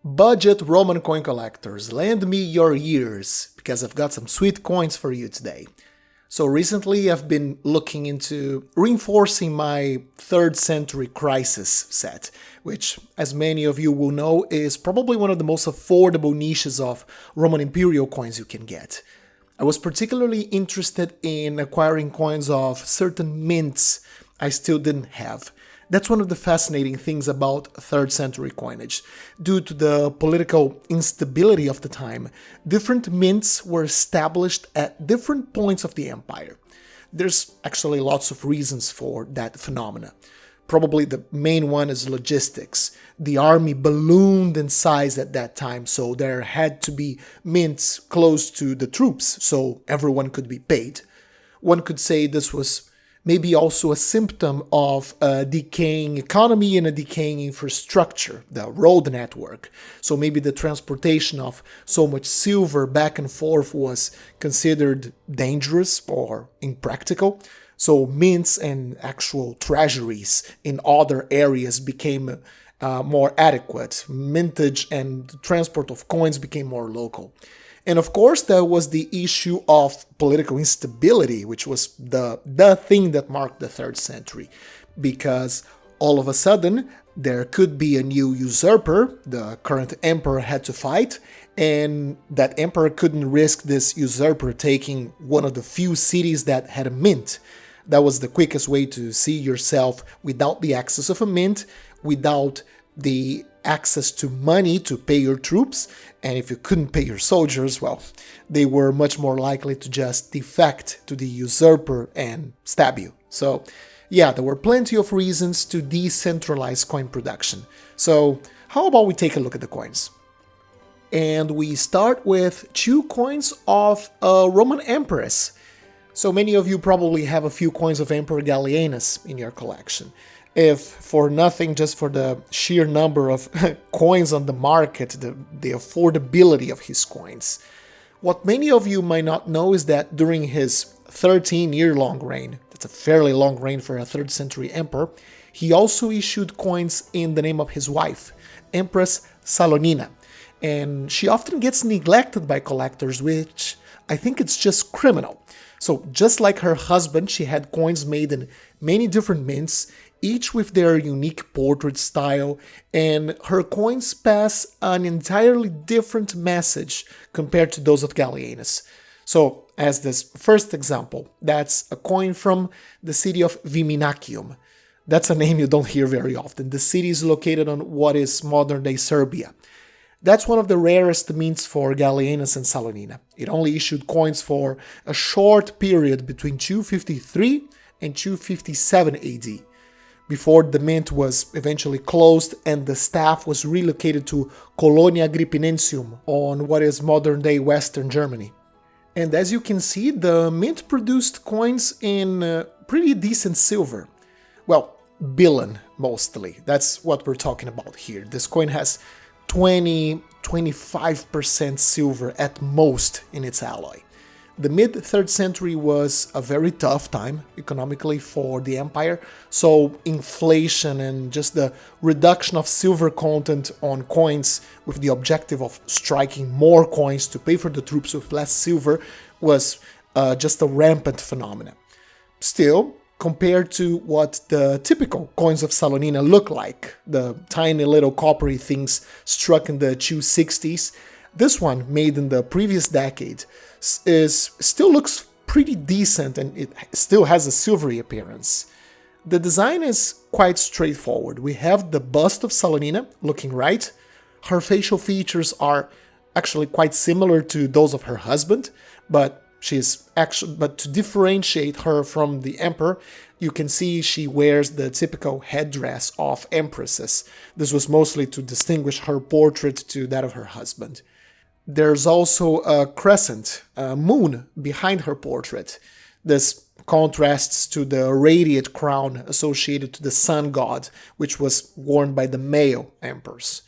Budget Roman coin collectors, lend me your ears, because I've got some sweet coins for you today. So recently I've been looking into reinforcing my 3rd century crisis set, which, as many of you will know, is probably one of the most affordable niches of Roman imperial coins you can get. I was particularly interested in acquiring coins of certain mints I still didn't have. That's one of the fascinating things about 3rd century coinage. Due to the political instability of the time, different mints were established at different points of the empire. There's actually lots of reasons for that phenomena. Probably the main one is logistics. The army ballooned in size at that time, so there had to be mints close to the troops so everyone could be paid. One could say this was maybe also a symptom of a decaying economy and a decaying infrastructure, the road network. So maybe the transportation of so much silver back and forth was considered dangerous or impractical. So mints and actual treasuries in other areas became more adequate. Mintage and transport of coins became more local. And of course, there was the issue of political instability, which was the thing that marked the 3rd century, because all of a sudden there could be a new usurper. The current emperor had to fight, and that emperor couldn't risk this usurper taking one of the few cities that had a mint. That was the quickest way to see yourself without the access of a mint, without the access to money to pay your troops, and if you couldn't pay your soldiers, well, they were much more likely to just defect to the usurper and stab you. So yeah, there were plenty of reasons to decentralize coin production. So how about we take a look at the coins? And we start with 2 coins of a Roman empress. So many of you probably have a few coins of Emperor Gallienus in your collection. If for nothing, just for the sheer number of coins on the market, the affordability of his coins. What many of you might not know is that during his 13-year-long reign, that's a fairly long reign for a 3rd century emperor, he also issued coins in the name of his wife, Empress Salonina. And she often gets neglected by collectors, which I think it's just criminal. So just like her husband, she had coins made in many different mints, each with their unique portrait style, and her coins pass an entirely different message compared to those of Gallienus. So, as this first example, that's a coin from the city of Viminacium. That's a name you don't hear very often. The city is located on what is modern-day Serbia. That's one of the rarest mints for Gallienus and Salonina. It only issued coins for a short period between 253 and 257 AD. Before the mint was eventually closed and the staff was relocated to Colonia Agrippinensium on what is modern-day Western Germany. And as you can see, the mint produced coins in pretty decent silver. Well, Bilan mostly. That's what we're talking about here. This coin has 20-25% silver at most in its alloy. The mid-3rd century was a very tough time economically for the empire, so inflation and just the reduction of silver content on coins with the objective of striking more coins to pay for the troops with less silver was just a rampant phenomenon. Still, compared to what the typical coins of Salonina look like, the tiny little coppery things struck in the 260s, this one, made in the previous decade, still looks pretty decent and it still has a silvery appearance. The design is quite straightforward. We have the bust of Salonina looking right. Her facial features are actually quite similar to those of her husband, but to differentiate her from the emperor, you can see she wears the typical headdress of empresses. This was mostly to distinguish her portrait to that of her husband. There's also a crescent, a moon, behind her portrait. This contrasts to the radiate crown associated to the sun god, which was worn by the male emperors.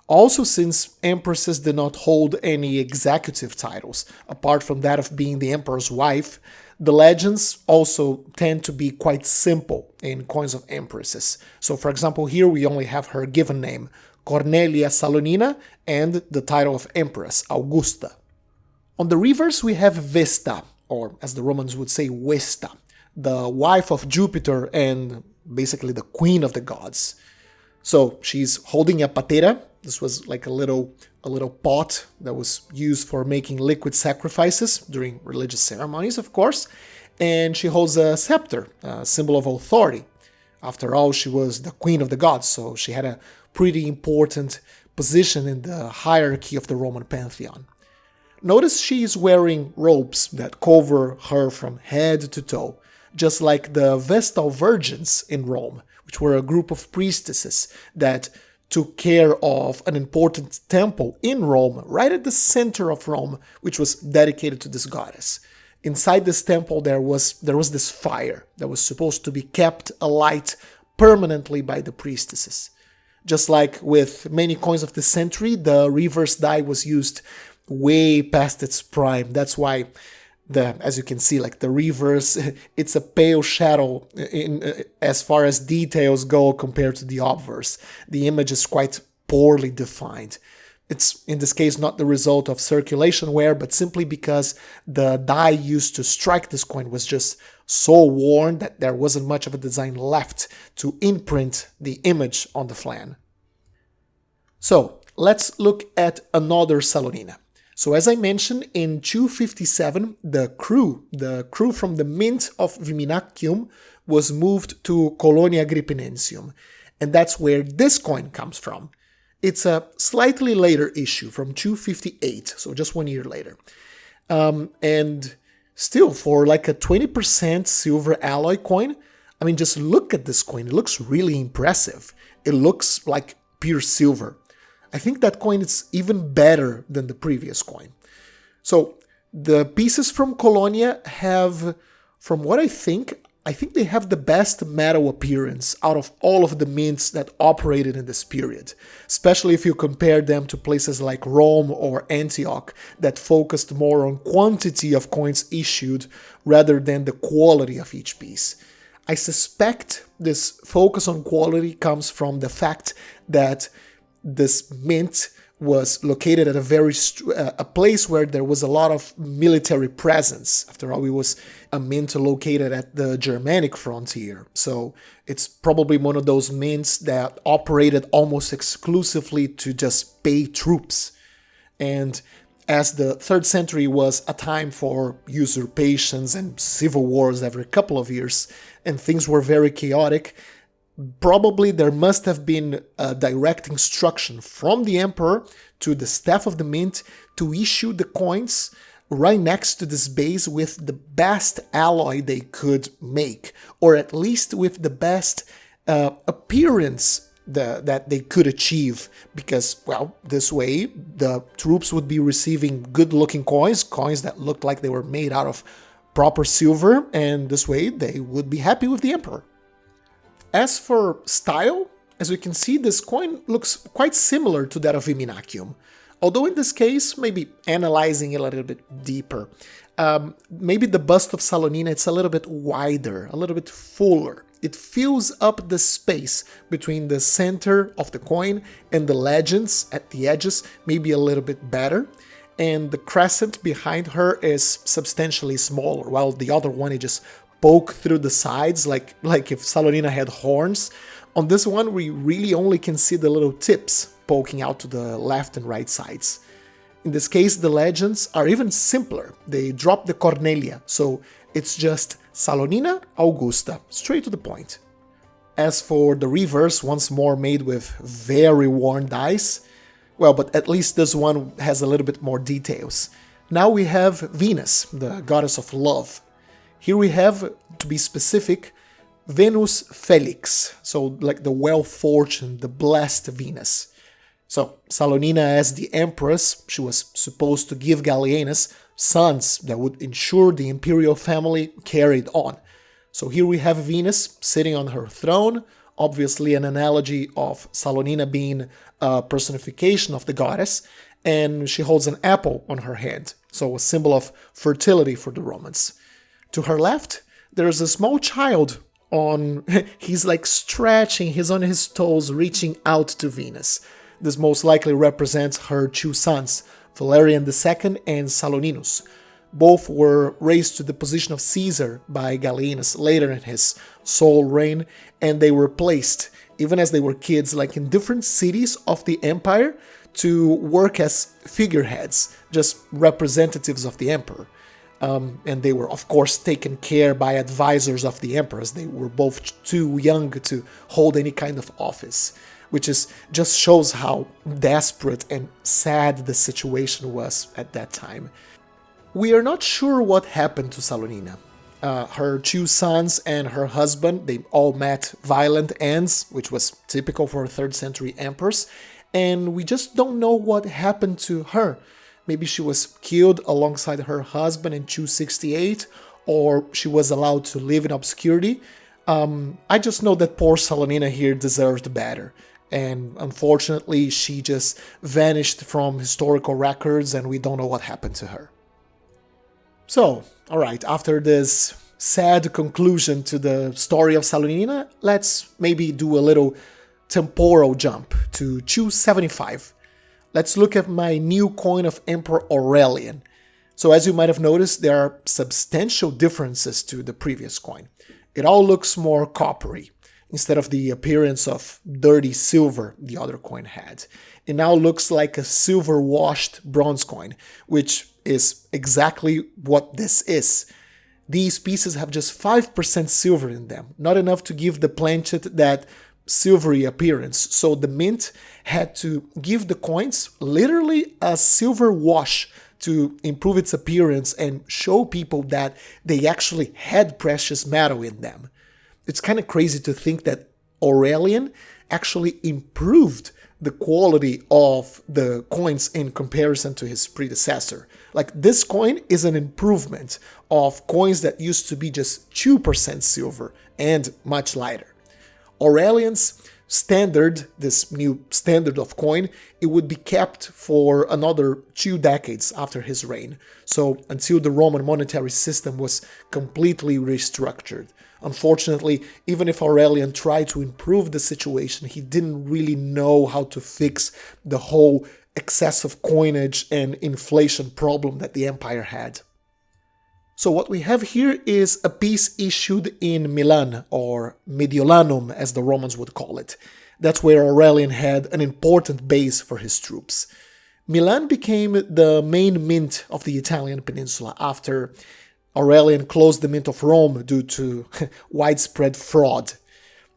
Also, since empresses did not hold any executive titles, apart from that of being the emperor's wife, the legends also tend to be quite simple in coins of empresses. So, for example, here we only have her given name, Cornelia Salonina, and the title of Empress, Augusta. On the reverse, we have Vesta, or as the Romans would say, Vesta, the wife of Jupiter and basically the queen of the gods. So she's holding a patera. This was like a little pot that was used for making liquid sacrifices during religious ceremonies, of course. And she holds a scepter, a symbol of authority. After all, she was the queen of the gods, so she had a pretty important position in the hierarchy of the Roman pantheon. Notice she is wearing robes that cover her from head to toe, just like the Vestal Virgins in Rome, which were a group of priestesses that took care of an important temple in Rome, right at the center of Rome, which was dedicated to this goddess. Inside this temple there was this fire that was supposed to be kept alight permanently by the priestesses. Just like with many coins of the century, the reverse die was used way past its prime. That's why as you can see, like the reverse, it's a pale shadow as far as details go compared to the obverse. The image is quite poorly defined. It's, in this case, not the result of circulation wear, but simply because the die used to strike this coin was just so worn that there wasn't much of a design left to imprint the image on the flan. So, let's look at another Salonina. So as I mentioned, in 257, the crew from the mint of Viminacium was moved to Colonia Agrippinensium, and that's where this coin comes from. It's a slightly later issue from 258, so just 1 year later. And still, for like a 20% silver alloy coin, I mean, just look at this coin. It looks really impressive. It looks like pure silver. I think that coin is even better than the previous coin. So the pieces from Colonia have, from what I think they have the best metal appearance out of all of the mints that operated in this period, especially if you compare them to places like Rome or Antioch that focused more on quantity of coins issued rather than the quality of each piece. I suspect this focus on quality comes from the fact that this mint was located at a place where there was a lot of military presence. After all, it was a mint located at the Germanic frontier. So it's probably one of those mints that operated almost exclusively to just pay troops. And as the 3rd century was a time for usurpations and civil wars every couple of years, and things were very chaotic, probably there must have been a direct instruction from the emperor to the staff of the mint to issue the coins right next to this base with the best alloy they could make, or at least with the best appearance that they could achieve, because, well, this way the troops would be receiving good-looking coins that looked like they were made out of proper silver, and this way they would be happy with the emperor. As for style, as we can see, this coin looks quite similar to that of Viminacium. Although in this case, maybe analyzing it a little bit deeper, maybe the bust of Salonina, it's a little bit wider, a little bit fuller. It fills up the space between the center of the coin and the legends at the edges, maybe a little bit better. And the crescent behind her is substantially smaller, while the other one is just poke through the sides like if Salonina had horns. On this one, we really only can see the little tips poking out to the left and right sides. In this case, the legends are even simpler. They drop the Cornelia, so it's just Salonina Augusta, straight to the point. As for the reverse, once more made with very worn dice, well, but at least this one has a little bit more details. Now we have Venus, the goddess of love. Here we have, to be specific, Venus Felix, so like the well-fortuned, the blessed Venus. So Salonina, as the empress, she was supposed to give Gallienus sons that would ensure the imperial family carried on. So here we have Venus sitting on her throne, obviously an analogy of Salonina being a personification of the goddess, and she holds an apple on her hand, so a symbol of fertility for the Romans. To her left, there's a small child he's like stretching, he's on his toes, reaching out to Venus. This most likely represents her two sons, Valerian II and Saloninus. Both were raised to the position of Caesar by Gallienus later in his sole reign, and they were placed, even as they were kids, like in different cities of the empire to work as figureheads, just representatives of the emperor. And they were, of course, taken care by advisors of the emperors. They were both too young to hold any kind of office, which just shows how desperate and sad the situation was at that time. We are not sure what happened to Salonina. Her two sons and her husband, they all met violent ends, which was typical for 3rd century emperors, and we just don't know what happened to her. Maybe she was killed alongside her husband in 268, or she was allowed to live in obscurity. I just know that poor Salonina here deserved better, and unfortunately she just vanished from historical records and we don't know what happened to her. So, alright, after this sad conclusion to the story of Salonina, let's maybe do a little temporal jump to 275. Let's look at my new coin of Emperor Aurelian. So as you might have noticed, there are substantial differences to the previous coin. It all looks more coppery, instead of the appearance of dirty silver the other coin had. It now looks like a silver-washed bronze coin, which is exactly what this is. These pieces have just 5% silver in them, not enough to give the planchet that silvery appearance, so the mint had to give the coins literally a silver wash to improve its appearance and show people that they actually had precious metal in them. It's kind of crazy to think that Aurelian actually improved the quality of the coins in comparison to his predecessor. Like, this coin is an improvement of coins that used to be just 2% silver and much lighter. Aurelian's standard, this new standard of coin, it would be kept for another 2 decades after his reign, so until the Roman monetary system was completely restructured. Unfortunately, even if Aurelian tried to improve the situation, he didn't really know how to fix the whole excessive coinage and inflation problem that the empire had. So what we have here is a piece issued in Milan, or Mediolanum as the Romans would call it. That's where Aurelian had an important base for his troops. Milan became the main mint of the Italian peninsula after Aurelian closed the mint of Rome due to widespread fraud.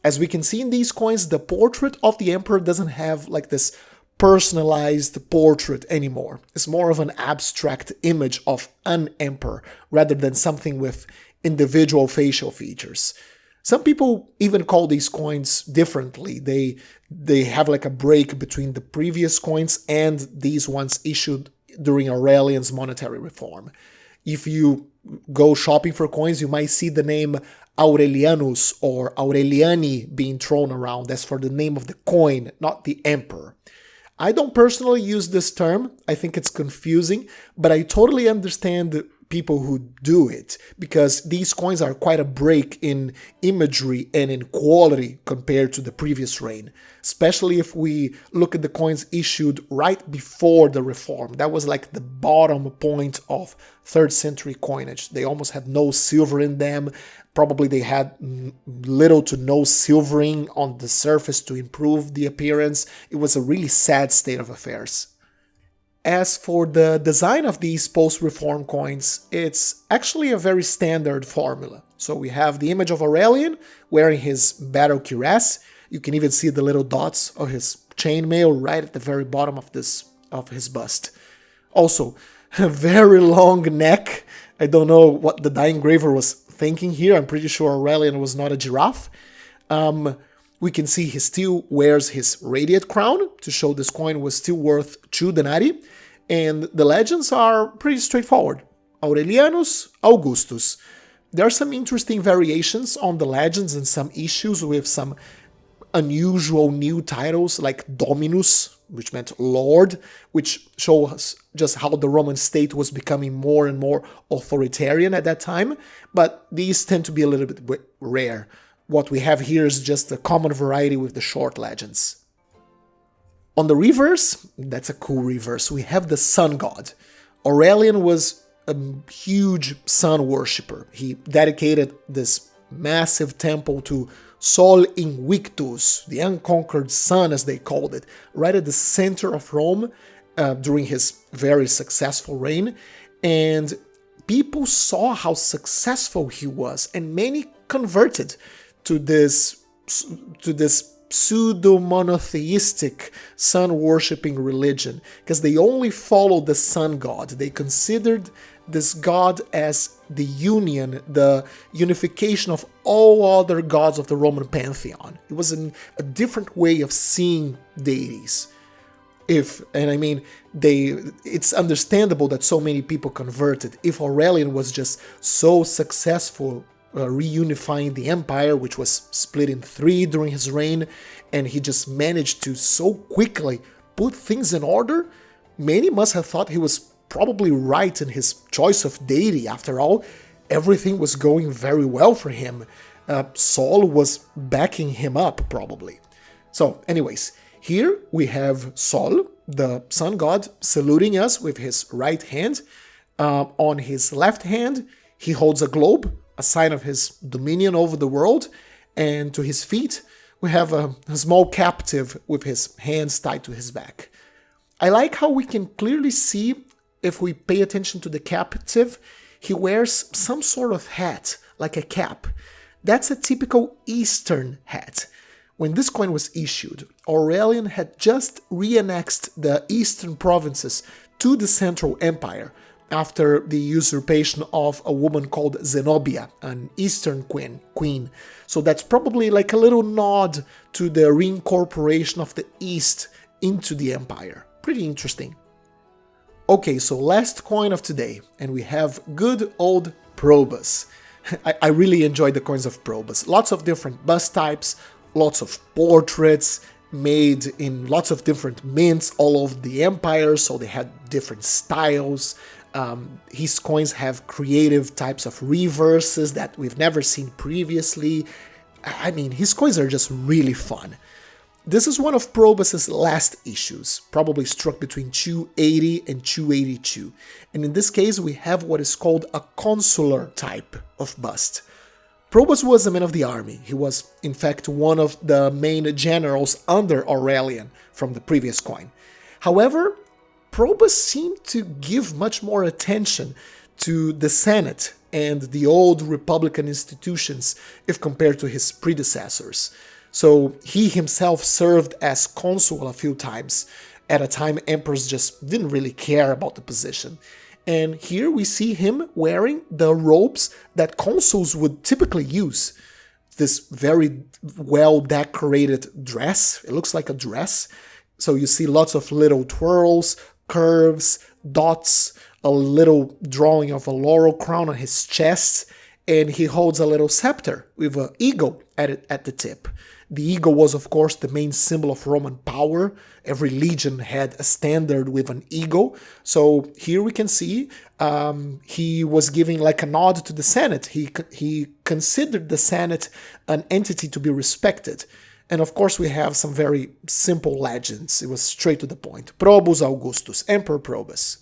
As we can see in these coins, the portrait of the emperor doesn't have like this personalized portrait anymore. It's more of an abstract image of an emperor rather than something with individual facial features. Some people even call these coins differently. They have like a break between the previous coins and these ones issued during Aurelian's monetary reform. If you go shopping for coins, you might see the name Aurelianus or Aureliani being thrown around as for the name of the coin, not the emperor. I don't personally use this term. I think it's confusing, but I totally understand people who do it, because these coins are quite a break in imagery and in quality compared to the previous reign, especially if we look at the coins issued right before the reform. That was like the bottom point of 3rd century coinage. They almost had no silver in them. Probably they had little to no silvering on the surface to improve the appearance. It was a really sad state of affairs. As for the design of these post-reform coins, it's actually a very standard formula. So we have the image of Aurelian wearing his battle cuirass. You can even see the little dots of his chainmail right at the very bottom of his bust. Also, a very long neck. I don't know what the die engraver was thinking here. I'm pretty sure Aurelian was not a giraffe. We can see he still wears his radiate crown to show this coin was still worth 2 denarii. And the legends are pretty straightforward. Aurelianus Augustus. There are some interesting variations on the legends and some issues with some unusual new titles like Dominus, which meant Lord, which show us just how the Roman state was becoming more and more authoritarian at that time, but these tend to be a little bit rare. What we have here is just a common variety with the short legends. On the reverse, that's a cool reverse, we have the sun god. Aurelian was a huge sun worshipper. He dedicated this massive temple to Sol Invictus, the unconquered sun as they called it, right at the center of Rome during his very successful reign. And people saw how successful he was, and many converted to this pseudo-monotheistic sun-worshipping religion, because they only followed the sun god. They considered this god as the unification of all other gods of the Roman pantheon. It was a different way of seeing deities. It's understandable that so many people converted. If Aurelian was just so successful reunifying the empire, which was split in 3 during his reign, and he just managed to so quickly put things in order, many must have thought he was probably right in his choice of deity. After all, everything was going very well for him. Sol was backing him up, probably. So, anyways, here we have Sol, the sun god, saluting us with his right hand. On his left hand, he holds a globe, a sign of his dominion over the world, and to his feet, we have a small captive with his hands tied to his back. I like how we can clearly see, if we pay attention to the captive, he wears some sort of hat, like a cap. That's a typical Eastern hat. When this coin was issued, Aurelian had just re-annexed the eastern provinces to the Central Empire after the usurpation of a woman called Zenobia, an Eastern queen. So that's probably like a little nod to the reincorporation of the East into the empire. Pretty interesting. Okay, so last coin of today, and we have good old Probus. I really enjoyed the coins of Probus. Lots of different bust types, lots of portraits made in lots of different mints all over the empire, so they had different styles. His coins have creative types of reverses that we've never seen previously. I mean, his coins are just really fun. This is one of Probus's last issues, probably struck between 280 and 282. And in this case, we have what is called a consular type of bust. Probus was a man of the army. He was, in fact, one of the main generals under Aurelian from the previous coin. However, Probus seemed to give much more attention to the Senate and the old republican institutions if compared to his predecessors. So he himself served as consul a few times. At a time, emperors just didn't really care about the position. And here we see him wearing the robes that consuls would typically use. This very well-decorated dress. It looks like a dress. So you see lots of little twirls, curves, dots, a little drawing of a laurel crown on his chest, and he holds a little scepter with an eagle at the tip. The eagle was, of course, the main symbol of Roman power. Every legion had a standard with an eagle. So here we can see he was giving like a nod to the Senate. He considered the Senate an entity to be respected. And of course we have some very simple legends. It was straight to the point. Probus Augustus, Emperor Probus.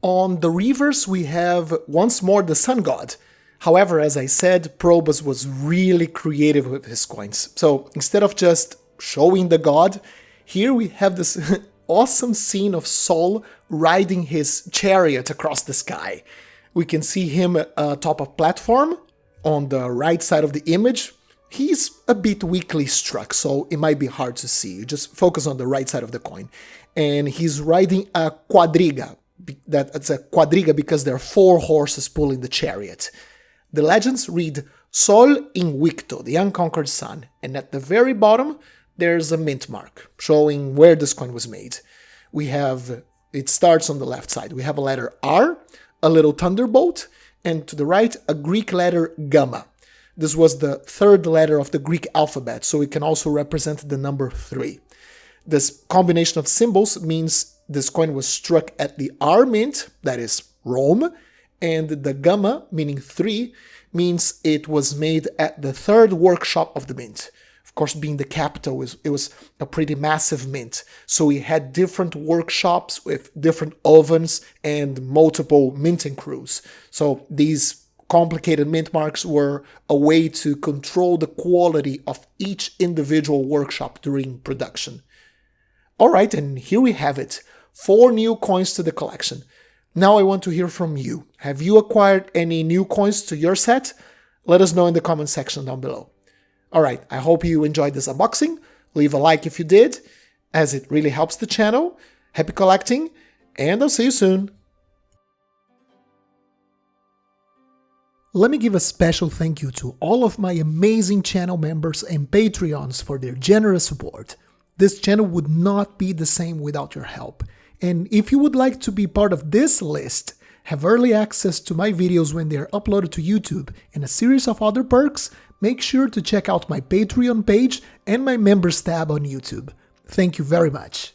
On the reverse we have once more the sun god. However, as I said, Probus was really creative with his coins. So instead of just showing the god, here we have this awesome scene of Sol riding his chariot across the sky. We can see him atop a platform on the right side of the image. He's a bit weakly struck, so it might be hard to see. You just focus on the right side of the coin. And he's riding a quadriga. That's a quadriga because there are 4 horses pulling the chariot. The legends read Sol Invicto, the unconquered sun, and at the very bottom there's a mint mark showing where this coin was made. It starts on the left side. We have a letter R, a little thunderbolt, and to the right a Greek letter gamma. This was the 3rd letter of the Greek alphabet, so it can also represent the number 3. This combination of symbols means this coin was struck at the R mint, that is Rome, and the gamma, meaning 3, means it was made at the 3rd workshop of the mint. Of course, being the capital, it was a pretty massive mint. So we had different workshops with different ovens and multiple minting crews. So these complicated mint marks were a way to control the quality of each individual workshop during production. All right, and here we have it. 4 new coins to the collection. Now I want to hear from you. Have you acquired any new coins to your set? Let us know in the comment section down below. All right, I hope you enjoyed this unboxing. Leave a like if you did, as it really helps the channel. Happy collecting, and I'll see you soon. Let me give a special thank you to all of my amazing channel members and Patreons for their generous support. This channel would not be the same without your help. And if you would like to be part of this list, have early access to my videos when they are uploaded to YouTube, and a series of other perks, make sure to check out my Patreon page and my members tab on YouTube. Thank you very much.